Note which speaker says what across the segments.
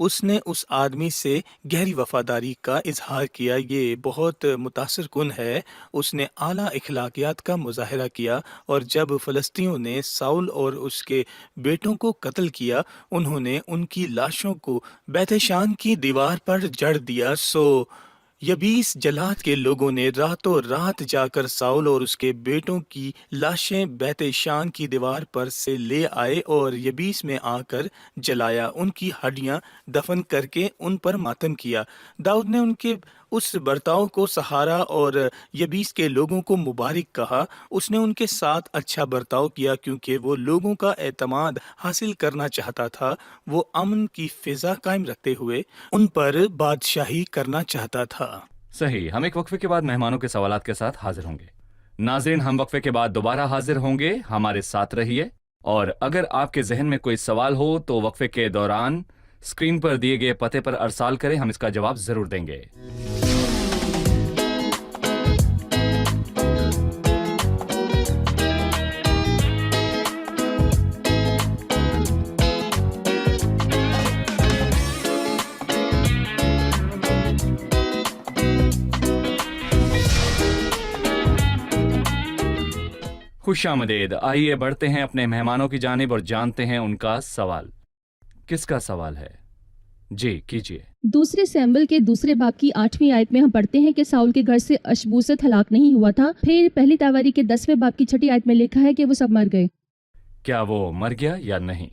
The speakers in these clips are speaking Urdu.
Speaker 1: اس نے اس آدمی سے گہری وفاداری کا اظہار کیا۔ یہ بہت متاثر کن ہے۔ اس نے اعلیٰ اخلاقیات کا مظاہرہ کیا، اور جب فلسطینیوں نے ساؤل اور اس کے بیٹوں کو قتل کیا، انہوں نے ان کی لاشوں کو بیت شان کی دیوار پر جڑ دیا۔ سو یبیس جلاد کے لوگوں نے راتوں رات جا کر ساؤل اور اس کے بیٹوں کی لاشیں بیت شان کی دیوار پر سے لے آئے اور یبیس میں آ کر جلایا، ان کی ہڈیاں دفن کر کے ان پر ماتم کیا۔ داؤد نے ان کے اس برتاؤ کو سہارا اور یبیس کے لوگوں کو مبارک کہا۔ اس نے ان کے ساتھ اچھا برتاؤ کیا کیونکہ وہ لوگوں کا اعتماد حاصل کرنا چاہتا تھا۔ وہ امن کی فضا قائم رکھتے ہوئے ان پر بادشاہی کرنا چاہتا تھا۔
Speaker 2: صحیح، ہم ایک وقفے کے بعد مہمانوں کے سوالات کے ساتھ حاضر ہوں گے۔ ناظرین، ہم وقفے کے بعد دوبارہ حاضر ہوں گے، ہمارے ساتھ رہیے، اور اگر آپ کے ذہن میں کوئی سوال ہو تو وقفے کے دوران اسکرین پر دیے گئے پتے پر ارسال کریں، ہم اس کا جواب ضرور دیں گے۔ خوش آمدید، آئیے بڑھتے ہیں اپنے مہمانوں کی جانب اور جانتے ہیں ان کا سوال۔ کس کا سوال ہے؟ جی کیجیے۔
Speaker 3: دوسرے سیمبل کے دوسرے باب کی 8ویں آیت میں ہم پڑھتے ہیں کہ ساؤل کے گھر سے اشبوست ہلاک نہیں ہوا تھا۔ پھر پہلی تواریخ کے 10ویں باب کی 6 آیت میں لکھا ہے کہ وہ سب مر گئے۔
Speaker 2: کیا وہ مر گیا یا نہیں؟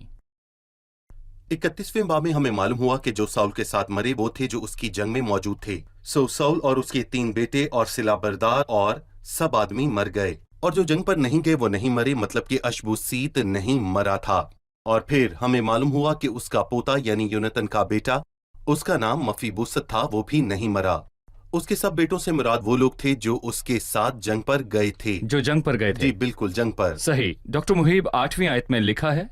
Speaker 4: 31ویں باب میں ہمیں معلوم ہوا کہ جو ساؤل کے ساتھ مرے وہ تھے جو اس کی جنگ میں موجود تھے۔ سو ساؤل اور اس کے 3 بیٹے اور سلاح بردار اور سب آدمی مر گئے، اور جو جنگ پر نہیں گئے وہ نہیں مرے، مطلب کہ اشبوسیت نہیں مرا تھا۔ اور پھر ہمیں معلوم ہوا کہ اس کا پوتا یعنی یونتن کا بیٹا، اس کا نام مفیبوست تھا، وہ بھی نہیں مرا۔ اس کے سب بیٹوں سے مراد وہ لوگ تھے جو اس کے ساتھ جنگ پر گئے تھے۔
Speaker 2: جو جنگ پر گئے تھے؟
Speaker 4: جی بالکل، جنگ پر۔
Speaker 2: صحیح۔ ڈاکٹر محیب، 8ویں آیت میں لکھا ہے،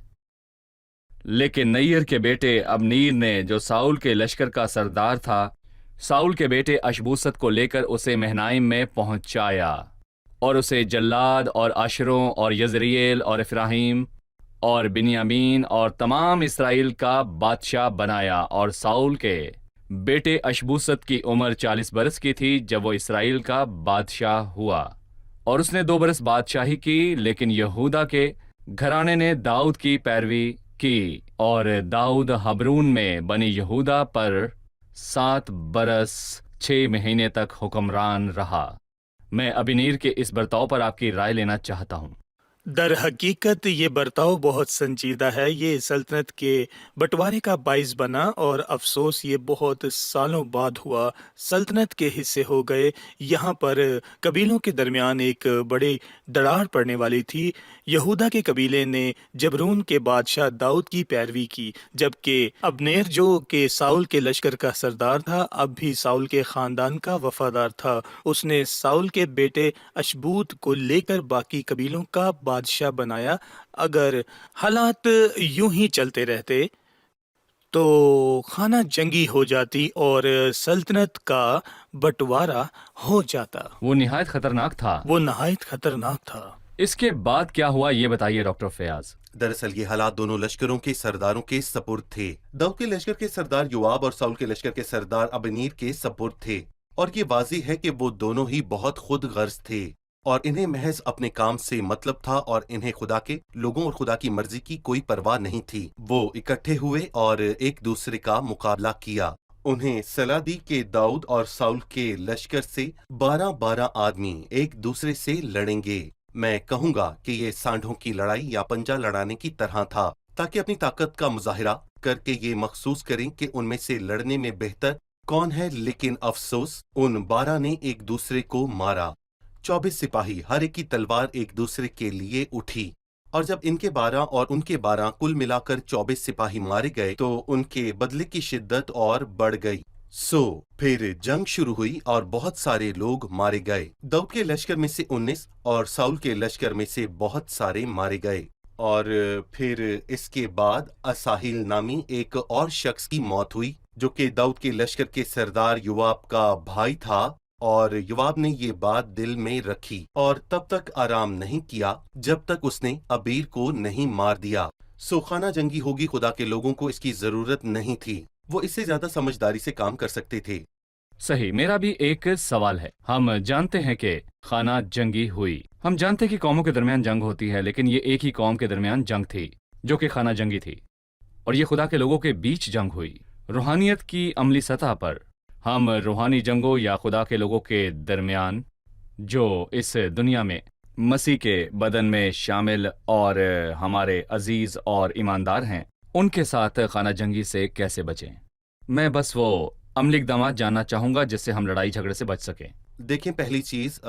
Speaker 2: لیکن نیر کے بیٹے ابنیر نے جو ساؤل کے لشکر کا سردار تھا، ساؤل کے بیٹے اشبوست کو لے کر اسے مہنائم میں پہنچایا اور اسے جلاد اور عاشروں اور یزریل اور افراہیم اور بنیامین اور تمام اسرائیل کا بادشاہ بنایا۔ اور ساؤل کے بیٹے اشبوست کی عمر 40 برس کی تھی جب وہ اسرائیل کا بادشاہ ہوا، اور اس نے 2 برس بادشاہی کی۔ لیکن یہودا کے گھرانے نے داؤد کی پیروی کی، اور داؤد حبرون میں بنی یہودا پر 7 برس 6 مہینے تک حکمران رہا۔ میں ابنیر کے اس برتاؤ پر آپ کی رائے لینا چاہتا ہوں۔
Speaker 1: در حقیقت یہ برتاؤ بہت سنجیدہ ہے۔ یہ سلطنت کے بٹوارے کا باعث بنا، اور افسوس یہ بہت سالوں بعد ہوا۔ سلطنت کے حصے ہو گئے۔ یہاں پر قبیلوں کے درمیان ایک بڑی دراڑ پڑنے والی تھی۔ یہودا کے قبیلے نے جبرون کے بادشاہ داؤد کی پیروی کی، جبکہ ابنیر جو کہ ساؤل کے لشکر کا سردار تھا اب بھی ساؤل کے خاندان کا وفادار تھا۔ اس نے ساؤل کے بیٹے اشبوت کو لے کر باقی قبیلوں کا بادشاہ بنایا۔ اگر حالات یوں ہی چلتے رہتے تو خانہ جنگی ہو جاتی اور سلطنت کا بٹوارا ہو جاتا۔
Speaker 2: وہ نہایت خطرناک تھا۔
Speaker 1: وہ نہایت خطرناک تھا۔
Speaker 2: اس کے بعد کیا ہوا یہ بتائیے ڈاکٹر فیاض۔
Speaker 4: دراصل یہ حالات دونوں لشکروں کے سرداروں کے سپرد تھے۔ داؤد کے لشکر کے سردار یوآب اور ساؤل کے لشکر کے سردار ابنیر کے سپرد تھے، اور یہ واضح ہے کہ وہ دونوں ہی بہت خود غرض تھے، اور انہیں محض اپنے کام سے مطلب تھا، اور انہیں خدا کے لوگوں اور خدا کی مرضی کی کوئی پرواہ نہیں تھی۔ وہ اکٹھے ہوئے اور ایک دوسرے کا مقابلہ کیا۔ انہیں صلاح دی کہ داؤد اور ساؤل کے لشکر سے 12 آدمی ایک دوسرے سے لڑیں گے۔ میں کہوں گا کہ یہ سانڈوں کی لڑائی یا پنجہ لڑانے کی طرح تھا، تاکہ اپنی طاقت کا مظاہرہ کر کے یہ مخصوص کریں کہ ان میں سے لڑنے میں بہتر کون ہے۔ لیکن افسوس، ان 12 نے ایک دوسرے کو مارا۔ 24 سپاہی، ہر ایک کی تلوار ایک دوسرے کے لیے اٹھی، اور جب ان کے 12 اور ان کے 12 کل ملا کر 24 سپاہی مارے گئے تو ان کے بدلے کی شدت اور بڑھ گئی۔ پھر جنگ شروع ہوئی اور بہت سارے لوگ مارے گئے۔ داؤد کے لشکر میں سے 19 اور ساؤل کے لشکر میں سے بہت سارے مارے گئے۔ اور پھر اس کے بعد اساہیل نامی ایک اور شخص کی موت ہوئی، جو کہ داؤد کے لشکر کے سردار یوآب کا بھائی تھا، اور یوآب نے یہ بات دل میں رکھی اور تب تک آرام نہیں کیا جب تک اس نے ابیر کو نہیں مار دیا۔ خانہ جنگی ہوگی، خدا کے لوگوں کو اس کی ضرورت نہیں تھی۔ وہ اس سے زیادہ سمجھداری سے کام کر سکتے تھے۔
Speaker 2: صحیح، میرا بھی ایک سوال ہے۔ ہم جانتے ہیں کہ خانہ جنگی ہوئی، ہم جانتے ہیں کہ قوموں کے درمیان جنگ ہوتی ہے، لیکن یہ ایک ہی قوم کے درمیان جنگ تھی جو کہ خانہ جنگی تھی، اور یہ خدا کے لوگوں کے بیچ جنگ ہوئی۔ روحانیت کی عملی سطح پر ہم روحانی جنگوں یا خدا کے لوگوں کے درمیان جو اس دنیا میں مسیح کے بدن میں شامل اور ہمارے عزیز اور ایماندار ہیں، ان کے ساتھ خانہ جنگی سے کیسے بچیں؟ میں بس وہ عملی اقدامات جاننا چاہوں گا جس سے ہم لڑائی جھگڑے سے بچ سکیں۔
Speaker 4: دیکھیں، پہلی چیز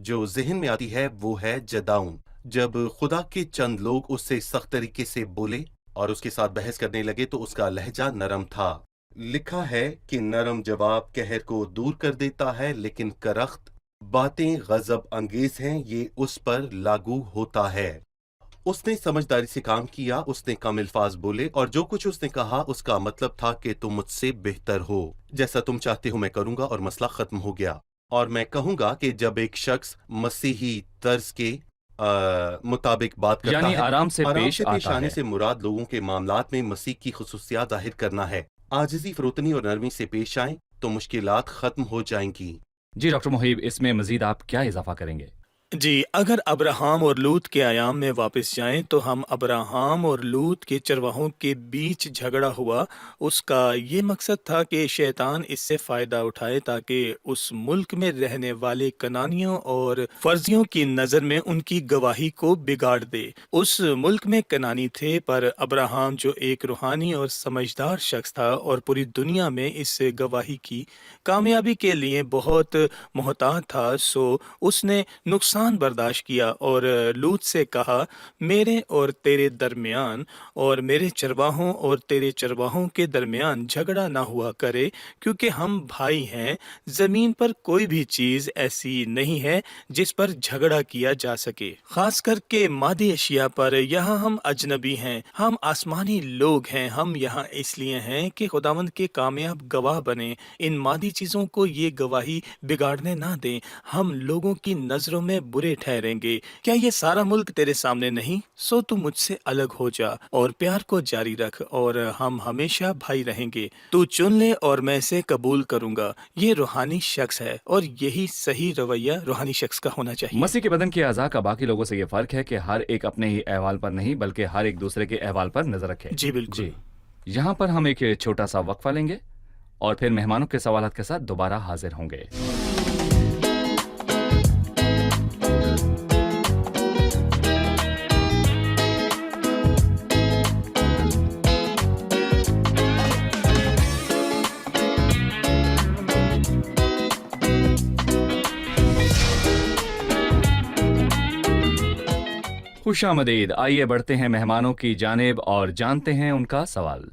Speaker 4: جو ذہن میں آتی ہے وہ ہے جداؤن۔ جب خدا کے چند لوگ اس سے سخت طریقے سے بولے اور اس کے ساتھ بحث کرنے لگے تو اس کا لہجہ نرم تھا۔ لکھا ہے کہ نرم جواب قہر کو دور کر دیتا ہے، لیکن کرخت باتیں غضب انگیز ہیں، یہ اس پر لاگو ہوتا ہے۔ اس نے سمجھداری سے کام کیا، اس نے کم الفاظ بولے، اور جو کچھ اس نے کہا اس کا مطلب تھا کہ تم مجھ سے بہتر ہو، جیسا تم چاہتے ہو میں کروں گا، اور مسئلہ ختم ہو گیا۔ اور میں کہوں گا کہ جب ایک شخص مسیحی طرز کے مطابق بات کرتا
Speaker 2: یعنی
Speaker 4: ہے،
Speaker 2: آرام سے پیش آتا
Speaker 4: آنے
Speaker 2: ہے۔
Speaker 4: سے مراد لوگوں کے معاملات میں مسیح کی خصوصیات ظاہر کرنا ہے۔ عاجزی، فروتنی اور نرمی سے پیش آئیں تو مشکلات ختم ہو جائیں گی۔
Speaker 2: جی ڈاکٹر محیب، اس میں مزید آپ کیا اضافہ کریں گے؟
Speaker 1: جی، اگر ابراہام اور لوط کے ایام میں واپس جائیں تو ہم ابراہام اور لوط کے چرواہوں کے بیچ جھگڑا ہوا، اس کا یہ مقصد تھا کہ شیطان اس سے فائدہ اٹھائے تاکہ اس ملک میں رہنے والے کنانیوں اور فرزیوں کی نظر میں ان کی گواہی کو بگاڑ دے۔ اس ملک میں کنانی تھے، پر ابراہام جو ایک روحانی اور سمجھدار شخص تھا اور پوری دنیا میں اس گواہی کی کامیابی کے لیے بہت محتاط تھا، سو اس نے نقصان برداشت کیا اور لوط سے کہا، میرے اور تیرے درمیان اور میرے چرواہوں اور تیرے چرواہوں کے درمیان جھگڑا نہ ہوا کرے، کیونکہ ہم بھائی ہیں۔ زمین پر کوئی بھی چیز ایسی نہیں ہے جس پر جھگڑا کیا جا سکے، خاص کر کے مادی اشیاء پر۔ یہاں ہم اجنبی ہیں، ہم آسمانی لوگ ہیں۔ ہم یہاں اس لیے ہیں کہ خداوند کے کامیاب گواہ بنیں، ان مادی چیزوں کو یہ گواہی بگاڑنے نہ دیں۔ ہم لوگوں کی نظروں میں برے ٹھہریں گے۔ کیا یہ سارا ملک تیرے سامنے نہیں؟ سو تو مجھ سے الگ ہو جا اور پیار کو جاری رکھ، اور ہم ہمیشہ بھائی رہیں گے۔ تو چن لے اور میں اسے قبول کروں گا۔ یہ روحانی شخص ہے، اور یہی صحیح رویہ روحانی شخص کا ہونا چاہیے۔
Speaker 2: مسیح کے بدن کے اعضاء کا باقی لوگوں سے یہ فرق ہے کہ ہر ایک اپنے ہی احوال پر نہیں بلکہ ہر ایک دوسرے کے احوال پر نظر رکھے۔
Speaker 1: جی بالکل۔
Speaker 2: جی، یہاں پر ہم ایک چھوٹا سا وقفہ لیں گے اور پھر مہمانوں کے سوالات کے ساتھ دوبارہ حاضر ہوں گے۔ خوش آمدید، آئیے بڑھتے ہیں مہمانوں کی جانب اور جانتے ہیں ان کا سوال۔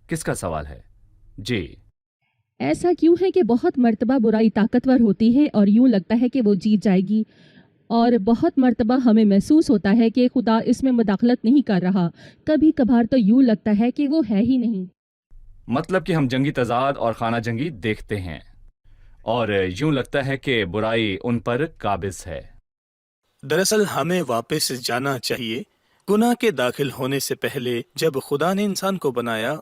Speaker 2: کس کا سوال ہے؟ جی،
Speaker 3: ایسا کیوں ہے کہ بہت مرتبہ برائی طاقتور ہوتی ہے اور یوں لگتا ہے کہ وہ جیت جائے گی، اور بہت مرتبہ ہمیں محسوس ہوتا ہے کہ خدا اس میں مداخلت نہیں کر رہا، کبھی کبھار تو یوں لگتا ہے کہ وہ ہے ہی نہیں۔
Speaker 2: مطلب کہ ہم جنگی تضاد اور خانہ جنگی دیکھتے ہیں اور یوں لگتا ہے کہ برائی ان پر قابض ہے۔
Speaker 1: دراصل ہمیں واپس جانا چاہیے۔ گناہ کے داخل ہونے سے پہلے جب خدا نے انسان کو بنایا،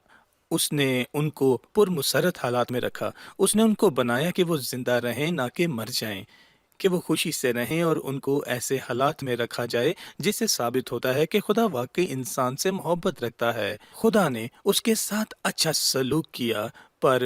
Speaker 1: اس نے ان کو پرمسرت حالات میں رکھا۔ اس نے ان کو بنایا کہ وہ زندہ رہیں، نہ کہ مر جائیں، کہ وہ خوشی سے رہیں، اور ان کو ایسے حالات میں رکھا جائے جس سے ثابت ہوتا ہے کہ خدا واقعی انسان سے محبت رکھتا ہے۔ خدا نے اس کے ساتھ اچھا سلوک کیا، پر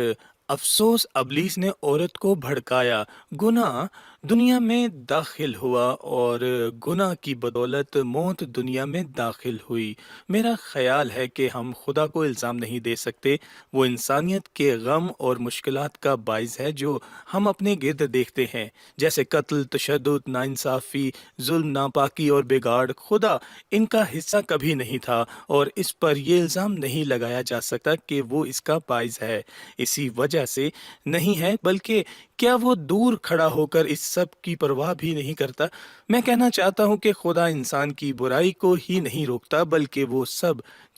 Speaker 1: افسوس ابلیس نے عورت کو بھڑکایا۔ گناہ دنیا میں داخل ہوا اور گناہ کی بدولت موت دنیا میں داخل ہوئی۔ میرا خیال ہے کہ ہم خدا کو الزام نہیں دے سکتے، وہ انسانیت کے غم اور مشکلات کا باعث ہے جو ہم اپنے گرد دیکھتے ہیں، جیسے قتل، تشدد، ناانصافی، ظلم، ناپاکی اور بگاڑ۔ خدا ان کا حصہ کبھی نہیں تھا، اور اس پر یہ الزام نہیں لگایا جا سکتا کہ وہ اس کا باعث ہے۔ اسی وجہ سے نہیں ہے، بلکہ کیا وہ دور کھڑا ہو کر اس سب کی پرواہ بھی نہیں کرتا؟ میں کہنا چاہتا ہوں کہ خدا انسان کی برائی کو ہی نہیں روکتا، بلکہ وہ سب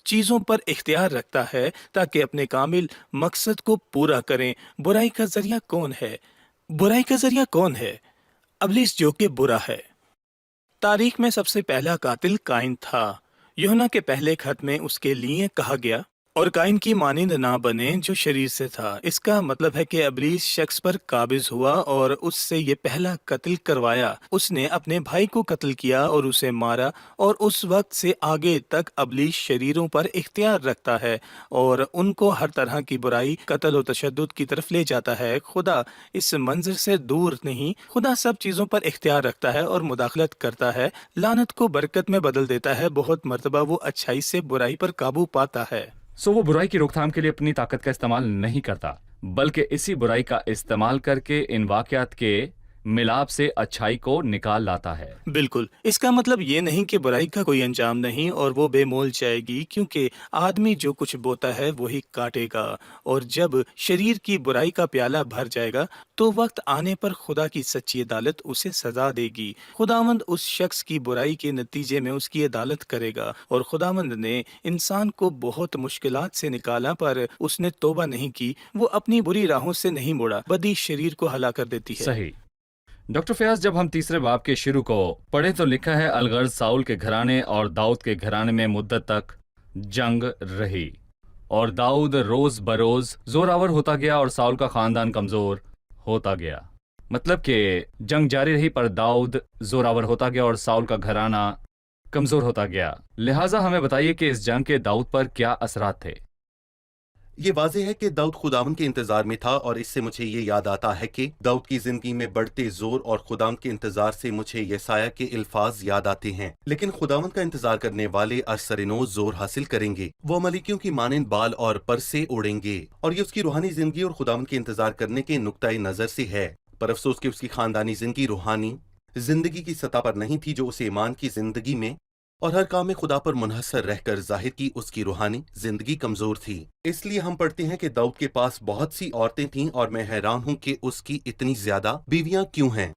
Speaker 1: چیزوں پر اختیار رکھتا ہے تاکہ اپنے کامل مقصد کو پورا کریں۔ برائی کا ذریعہ کون ہے؟ برائی کا ذریعہ کون ہے؟ ابلیس، جو کہ برا ہے۔ تاریخ میں سب سے پہلا قاتل قائن تھا۔ یوحنا کے پہلے خط میں اس کے لیے کہا گیا، اور کائن کی مانند نہ بنے جو شریر سے تھا۔ اس کا مطلب ہے کہ ابلیس شخص پر قابض ہوا اور اس سے یہ پہلا قتل کروایا۔ اس نے اپنے بھائی کو قتل کیا اور اسے مارا، اور اس وقت سے آگے تک ابلیس شریروں پر اختیار رکھتا ہے اور ان کو ہر طرح کی برائی، قتل و تشدد کی طرف لے جاتا ہے۔ خدا اس منظر سے دور نہیں، خدا سب چیزوں پر اختیار رکھتا ہے اور مداخلت کرتا ہے، لعنت کو برکت میں بدل دیتا ہے۔ بہت مرتبہ وہ اچھائی سے برائی پر قابو پاتا ہے۔
Speaker 2: سو وہ برائی کی روک تھام کے لیے اپنی طاقت کا استعمال نہیں کرتا، بلکہ اسی برائی کا استعمال کر کے ان واقعات کے ملاپ سے اچھائی کو نکال لاتا ہے۔
Speaker 1: بالکل، اس کا مطلب یہ نہیں کہ برائی کا کوئی انجام نہیں اور وہ بے مول جائے گی، کیونکہ آدمی جو کچھ بوتا ہے وہی کاٹے گا، اور جب شریر کی برائی کا پیالہ بھر جائے گا تو وقت آنے پر خدا کی سچی عدالت اسے سزا دے گی۔ خداوند اس شخص کی برائی کے نتیجے میں اس کی عدالت کرے گا، اور خداوند نے انسان کو بہت مشکلات سے نکالا، پر اس نے توبہ نہیں کی، وہ اپنی بری راہوں سے نہیں موڑا۔ بدی شریر کو ہلا کر دیتی ہے۔
Speaker 2: صحیح۔ ڈاکٹر فیاض، جب ہم تیسرے باب کے شروع کو پڑھیں تو لکھا ہے الغرض ساؤل کے گھرانے اور داؤد کے گھرانے میں مدت تک جنگ رہی، اور داؤد روز بروز زوراور ہوتا گیا اور ساؤل کا خاندان کمزور ہوتا گیا۔ مطلب کہ جنگ جاری رہی پر داؤد زوراور ہوتا گیا اور ساؤل کا گھرانہ کمزور ہوتا گیا۔ لہٰذا ہمیں بتائیے کہ اس جنگ کے داؤد پر کیا اثرات تھے؟
Speaker 4: یہ واضح ہے کہ داؤد خداوند کے انتظار میں تھا، اور اس سے مجھے یہ یاد آتا ہے کہ داؤد کی زندگی میں بڑھتے زور اور خداوند کے انتظار سے مجھے یسایہ کے الفاظ یاد آتے ہیں۔ لیکن خداوند کا انتظار کرنے والے ارسرنو زور حاصل کریں گے، وہ ملکیوں کی مانند بال اور پر سے اڑیں گے، اور یہ اس کی روحانی زندگی اور خداوند کے انتظار کرنے کے نقطۂ نظر سے ہے۔ پر افسوس کہ اس کی خاندانی زندگی روحانی زندگی کی سطح پر نہیں تھی جو اسے ایمان کی زندگی میں اور ہر کام میں خدا پر منحصر رہ کر ظاہر کی۔ اس کی روحانی زندگی کمزور تھی۔ اس لیے ہم پڑھتے ہیں کہ داؤد کے پاس بہت سی عورتیں تھیں، اور میں حیران ہوں کہ اس کی اتنی زیادہ بیویاں کیوں ہیں۔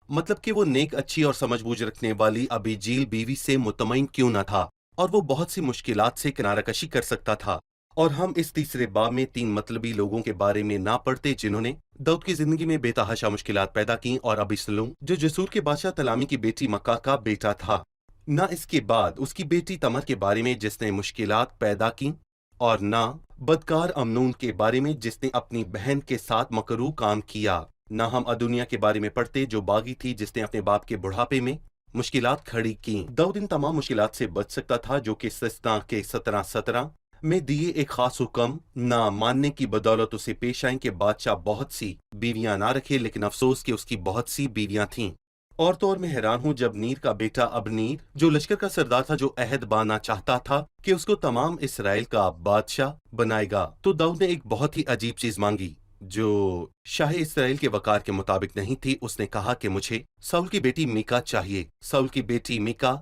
Speaker 4: مطلب کہ وہ نیک، اچھی اور سمجھ بوجھ رکھنے والی ابیجیل بیوی سے مطمئن کیوں نہ تھا، اور وہ بہت سی مشکلات سے کنارہ کشی کر سکتا تھا۔ اور ہم اس تیسرے باب میں 3 مطلبی لوگوں کے بارے میں نہ پڑھتے جنہوں نے داؤد کی زندگی میں بے تحاشا مشکلات پیدا کیں، اور ابیسلوم جو جسور کے بادشاہ تلامی کی بیٹی مکہ کا بیٹا تھا، نہ اس کے بعد اس کی بیٹی تمر کے بارے میں جس نے مشکلات پیدا کی، اور نہ بدکار امنون کے بارے میں جس نے اپنی بہن کے ساتھ مکروہ کام کیا۔ نہ ہم ادونیا کے بارے میں پڑھتے جو باغی تھی جس نے اپنے باپ کے بڑھاپے میں مشکلات کھڑی کیں۔ داؤد ان تمام مشکلات سے بچ سکتا تھا جو کہ سسنا کے 17 میں دیے ایک خاص حکم نہ ماننے کی بدولت اسے پیش آئیں کہ بادشاہ بہت سی بیویاں نہ رکھے، لیکن افسوس کہ اس کی بہت سی بیویاں تھیں۔ اور طور میں حیران ہوں جب نیر کا بیٹا ابنیر جو لشکر کا سردار تھا، جو عہد بانا چاہتا تھا کہ اس کو تمام اسرائیل کا بادشاہ بنائے گا، تو داؤد نے ایک بہت ہی عجیب چیز مانگی جو شاہ اسرائیل کے وقار کے مطابق نہیں تھی۔ اس نے کہا کہ مجھے ساؤل کی بیٹی میکا چاہیے۔ ساؤل کی بیٹی میکا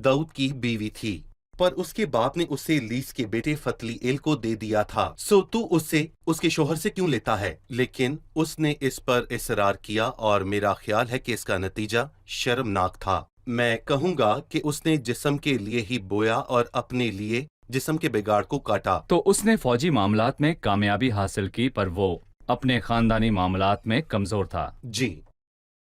Speaker 4: داؤد کی بیوی تھی، پر اس کے باپ نے اسے لیس کے بیٹے فتلی ایل کو دے دیا تھا۔ سو تو اسے اس کے شوہر سے کیوں لیتا ہے؟ لیکن اس نے اس پر اصرار کیا، اور میرا خیال ہے کہ اس کا نتیجہ شرمناک تھا۔ میں کہوں گا کہ اس نے جسم کے لیے ہی بویا اور اپنے لیے جسم کے بگاڑ کو کاٹا۔
Speaker 2: تو اس نے فوجی معاملات میں کامیابی حاصل کی، پر وہ اپنے خاندانی معاملات میں کمزور تھا۔
Speaker 4: جی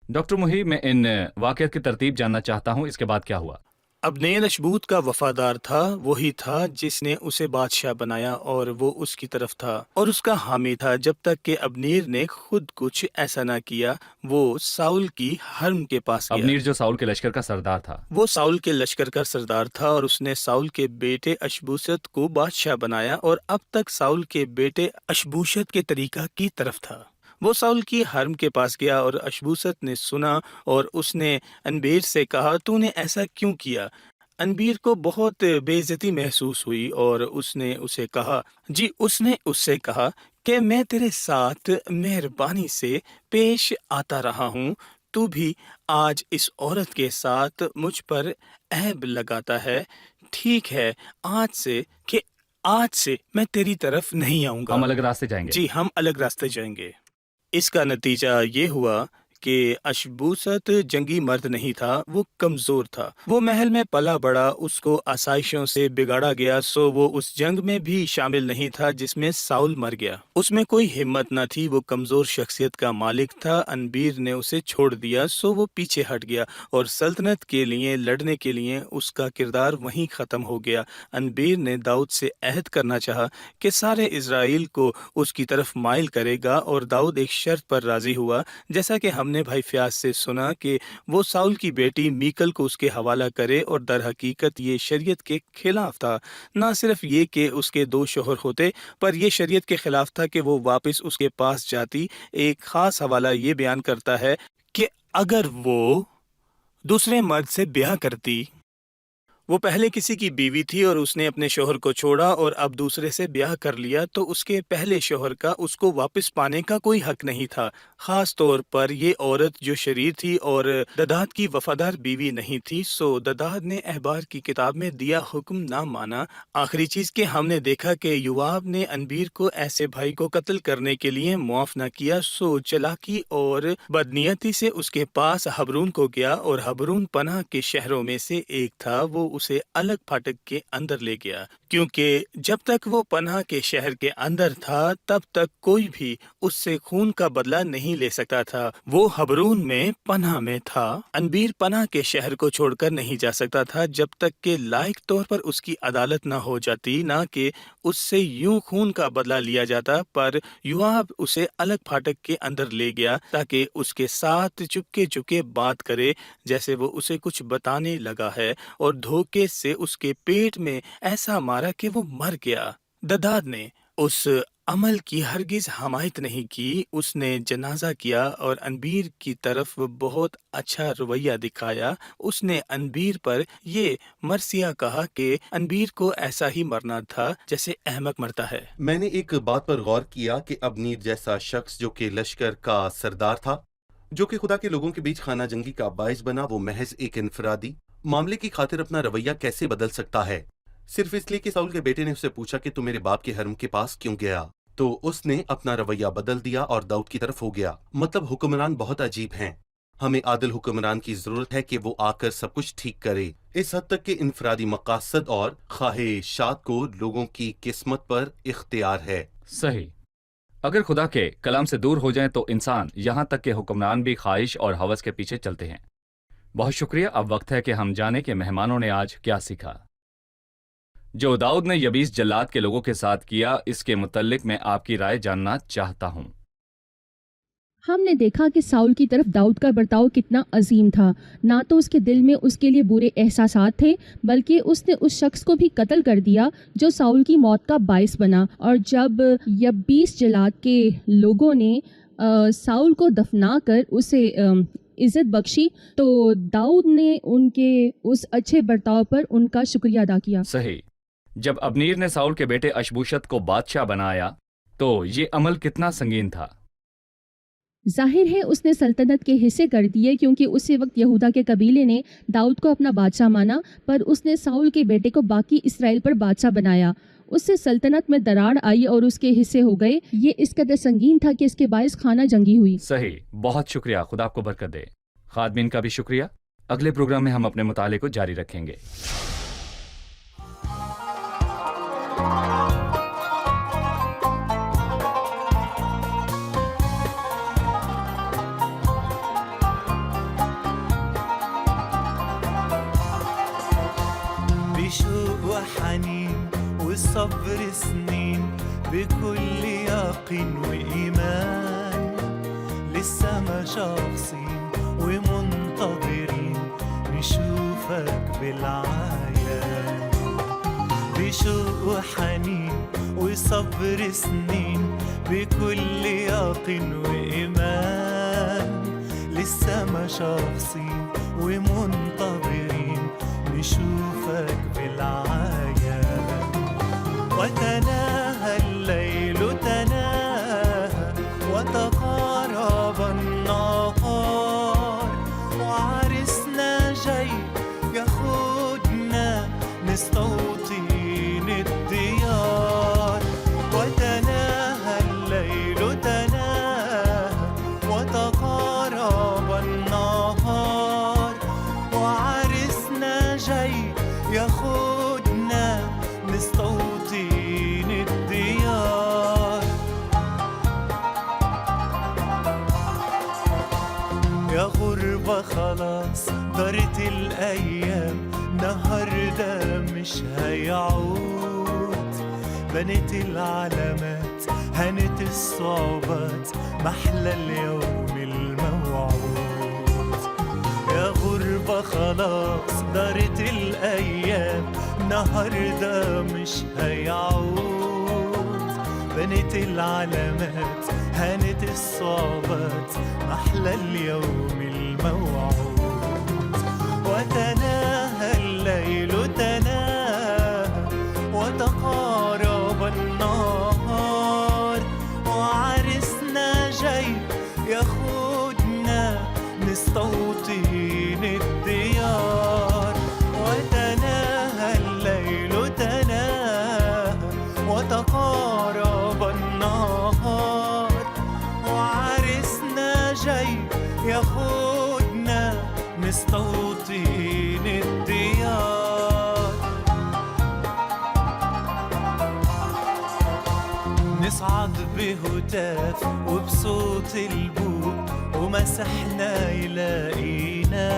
Speaker 2: ڈاکٹر محیب، میں ان واقعات کی ترتیب جاننا چاہتا ہوں، اس کے بعد کیا ہوا؟
Speaker 1: ابنیر اشبوت کا وفادار تھا، وہی تھا جس نے اسے بادشاہ بنایا، اور وہ اس کی طرف تھا اور اس کا حامی تھا جب تک کہ ابنیر نے خود کچھ ایسا نہ کیا۔ وہ ساؤل کی حرم کے پاس گیا۔
Speaker 2: ابنیر جو ساؤل کے لشکر کا سردار تھا۔
Speaker 1: وہ ساؤل کے لشکر کا سردار تھا، اور اس نے ساؤل کے بیٹے اشبوست کو بادشاہ بنایا، اور اب تک ساؤل کے بیٹے اشبوشت کے طریقہ کی طرف تھا۔ وہ ساؤل کی حرم کے پاس گیا، اور اشبوست نے سنا، اور اس نے انبیر سے کہا تو نے ایسا کیوں کیا؟ انبیر کو بہت بے عزتی محسوس ہوئی، اور اس نے اسے کہا کہ میں تیرے ساتھ مہربانی سے پیش آتا رہا ہوں، تو بھی آج اس عورت کے ساتھ مجھ پر عیب لگاتا ہے۔ ٹھیک ہے، آج سے میں تیری طرف نہیں آؤں گا۔
Speaker 2: ہم الگ راستے جائیں گے۔
Speaker 1: جی، ہم الگ راستے جائیں گے۔ اس کا نتیجہ یہ ہوا کہ اشبوست جنگی مرد نہیں تھا، وہ کمزور تھا، وہ محل میں پلا بڑا، اس کو آسائشوں سے بگاڑا گیا، سو وہ اس جنگ میں بھی شامل نہیں تھا جس میں ساؤل مر گیا۔ اس میں کوئی ہمت نہ تھی، وہ کمزور شخصیت کا مالک تھا، انبیر نے اسے چھوڑ دیا، سو وہ پیچھے ہٹ گیا اور سلطنت کے لیے لڑنے کے لیے اس کا کردار وہیں ختم ہو گیا۔ انبیر نے داؤد سے عہد کرنا چاہا کہ سارے اسرائیل کو اس کی طرف مائل کرے گا، اور داؤد ایک شرط پر راضی ہوا، جیسا کہ ہم نے بھائی فیاض سے سنا کہ وہ ساؤل کی بیٹی میکل کو اس کے حوالہ کرے، اور در حقیقت یہ شریعت کے خلاف تھا۔ نہ صرف یہ کہ اس کے 2 شوہر ہوتے، پر یہ شریعت کے خلاف تھا کہ وہ واپس اس کے پاس جاتی۔ ایک خاص حوالہ یہ بیان کرتا ہے کہ اگر وہ دوسرے مرد سے بیاہ کرتی، وہ پہلے کسی کی بیوی تھی اور اس نے اپنے شوہر کو چھوڑا اور اب دوسرے سے بیاہ کر لیا، تو اس کے پہلے شوہر کا اس کو واپس پانے کا کوئی حق نہیں تھا، خاص طور پر یہ عورت جو شریر تھی اور دداد کی وفادار بیوی نہیں تھی۔ سو دداد نے احبار کی کتاب میں دیا حکم نہ مانا۔ آخری چیز کہ ہم نے دیکھا کہ یوآب نے انبیر کو ایسے بھائی کو قتل کرنے کے لیے معاف نہ کیا، سو چلاکی اور بدنیتی سے اس کے پاس حبرون کو گیا، اور حبرون پناہ کے شہروں میں سے ایک تھا، وہ اسے الگ پھاٹک کے اندر لے گیا، کیونکہ جب تک وہ پناہ کے شہر کے اندر تھا تب تک کوئی بھی اس سے خون کا بدلہ نہیں لے سکتا تھا۔ وہ حبرون میں پناہ میں تھا۔ انبیر پناہ کے شہر کو چھوڑ کر نہیں جا سکتا تھا جب تک کہ لائق طور پر اس کی عدالت نہ ہو جاتی، نہ کہ اس سے یوں خون کا بدلہ لیا جاتا، پر یوآب اسے الگ پھاٹک کے اندر لے گیا تاکہ اس کے ساتھ چپکے چپکے بات کرے، جیسے وہ اسے کچھ بتانے لگا ہے، اور دھوکے سے اس کے پیٹ میں ایسا مارا کہ وہ مر گیا۔ دداد نے اس عمل کی ہرگز حمایت نہیں کی، اس نے جنازہ کیا اور انبیر کی طرف بہت اچھا رویہ دکھایا۔ اس نے انبیر پر یہ مرثیہ کہا کہ انبیر کو ایسا ہی مرنا تھا جیسے احمق مرتا ہے۔
Speaker 4: میں نے ایک بات پر غور کیا کہ ابنیر جیسا شخص جو کہ لشکر کا سردار تھا، جو کہ خدا کے لوگوں کے بیچ خانہ جنگی کا باعث بنا، وہ محض ایک انفرادی معاملے کی خاطر اپنا رویہ کیسے بدل سکتا ہے؟ صرف اس لیے کہ ساؤل کے بیٹے نے اسے پوچھا کہ تو میرے باپ کے حرم کے پاس کیوں گیا، تو اس نے اپنا رویہ بدل دیا اور داؤد کی طرف ہو گیا۔ مطلب حکمران بہت عجیب ہیں۔ ہمیں عادل حکمران کی ضرورت ہے کہ وہ آ کر سب کچھ ٹھیک کرے، اس حد تک کہ انفرادی مقاصد اور خواہشات کو لوگوں کی قسمت پر اختیار ہے۔
Speaker 2: صحیح۔ اگر خدا کے کلام سے دور ہو جائیں تو انسان، یہاں تک کہ حکمران بھی خواہش اور ہوس کے پیچھے چلتے ہیں۔ بہت شکریہ۔ اب وقت ہے کہ ہم جانیں کہ مہمانوں نے آج کیا سیکھا۔ جو داؤد نے یبیس جلاد کے لوگوں کے ساتھ کیا، اس کے متعلق میں آپ کی رائے جاننا چاہتا ہوں۔
Speaker 3: ہم نے دیکھا کہ ساؤل کی طرف داؤد کا برتاؤ کتنا عظیم تھا۔ نہ تو اس کے دل میں اس کے لیے برے احساسات تھے، بلکہ اس نے اس شخص کو بھی قتل کر دیا جو ساؤل کی موت کا باعث بنا۔ اور جب یبیس جلاد کے لوگوں نے ساؤل کو دفنا کر اسے عزت بخشی، تو داؤد نے ان کے اس اچھے برتاؤ پر ان کا شکریہ ادا کیا۔
Speaker 2: صحیح۔ جب ابنیر نے ساؤل کے بیٹے اشبوشت کو بادشاہ بنایا تو یہ عمل کتنا سنگین تھا۔
Speaker 3: ظاہر ہے اس نے سلطنت کے حصے کر دیے، کیونکہ اسی وقت یہودا کے قبیلے نے داؤد کو اپنا بادشاہ مانا، پر اس نے ساؤل کے بیٹے کو باقی اسرائیل پر بادشاہ بنایا۔ اس سے سلطنت میں دراڑ آئی اور اس کے حصے ہو گئے۔ یہ اس قدر سنگین تھا کہ اس کے باعث خانہ جنگی ہوئی۔
Speaker 2: صحیح، بہت شکریہ، خدا آپ کو برکت دے۔ خادمین کا بھی شکریہ۔ اگلے پروگرام میں ہم اپنے مطالعے کو جاری رکھیں گے۔
Speaker 5: بشوق وحنين والصبر سنين بكل يقين وإيمان لسه ما شاخصين ومنتظرين نشوفك بالعيان. بشوق وحنين وصبر سنين بكل يقين وإيمان لسه ما شاخصين ومنتظرين نشوفك بالعيان. وتناهى الليل تناهى وتقارب النهار وعرسنا جاي ياخدنا نستوطن الديار. وتناهى الليل تناهى وتقارب غربة خلاص دارت الأيام، نهار ده مش هيعود. بنت العلامات هانت الصعوبات، محلى اليوم الموعود. يا غربة خلاص دارت الأيام، نهار ده مش هيعود. بنت العلامات هانت الصعوبات، محلى اليوم الموعود. وتناهى الليل تناهى وتقارب النهار، وعرسنا جاي ياخدنا نستوطن الديار. وتناهى الليل تناهى وتقارب النهار، وعرسنا جاي ياخدنا نستوطن الديار. نصعد بهتاف وبصوت البوق، ومسحنا يلاقينا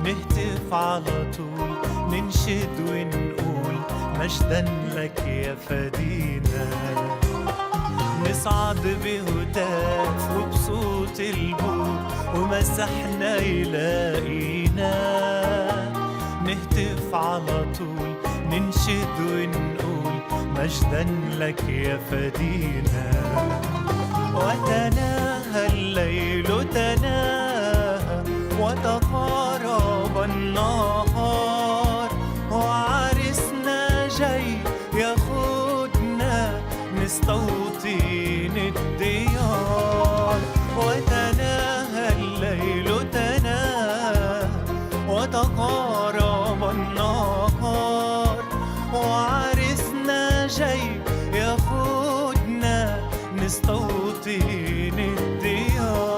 Speaker 5: نهتف على طول، ننشد ونقول مجدا لك يا فدينا. نصعد بهتاف وبصوت البوق، ومسحنا يلاقينا نهتف على طول، ننشد ونقول مجدا لك يا فدينا. وتناهى الليل تناهى وتقارب النهار، وعرسنا جاي ياخدنا نستوطن الديار. وتناهى الليل تناهى وتقارب النهار، وعرسنا جاي ياخدنا نستوطن الديار.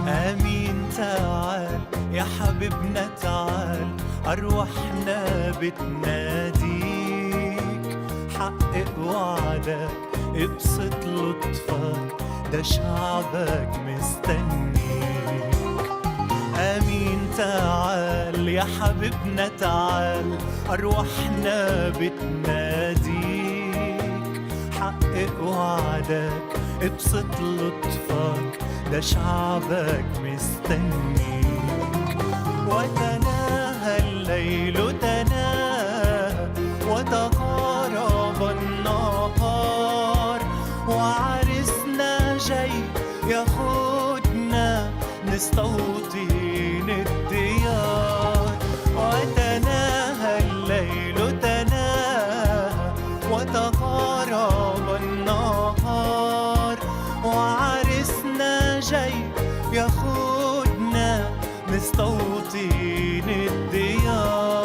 Speaker 5: آمين تعال يا حبيبنا تعال، أرواحنا بتناديك. حقق وعدك ابسط لطفك، ده شعبك مستنيك. آمين تعال يا حبيبنا تعال، أرواحنا بتناديك. حقق وعدك ابسط لطفك، ده شعبك مستنيك. وتناهى الليل تناهى وتقارب النهار، وعرسنا جاي ياخدنا نستوطن الديار. وتناهى الليل تناهى وتقارب النهار، وعرسنا جاي ياخدنا نستوطن الديار.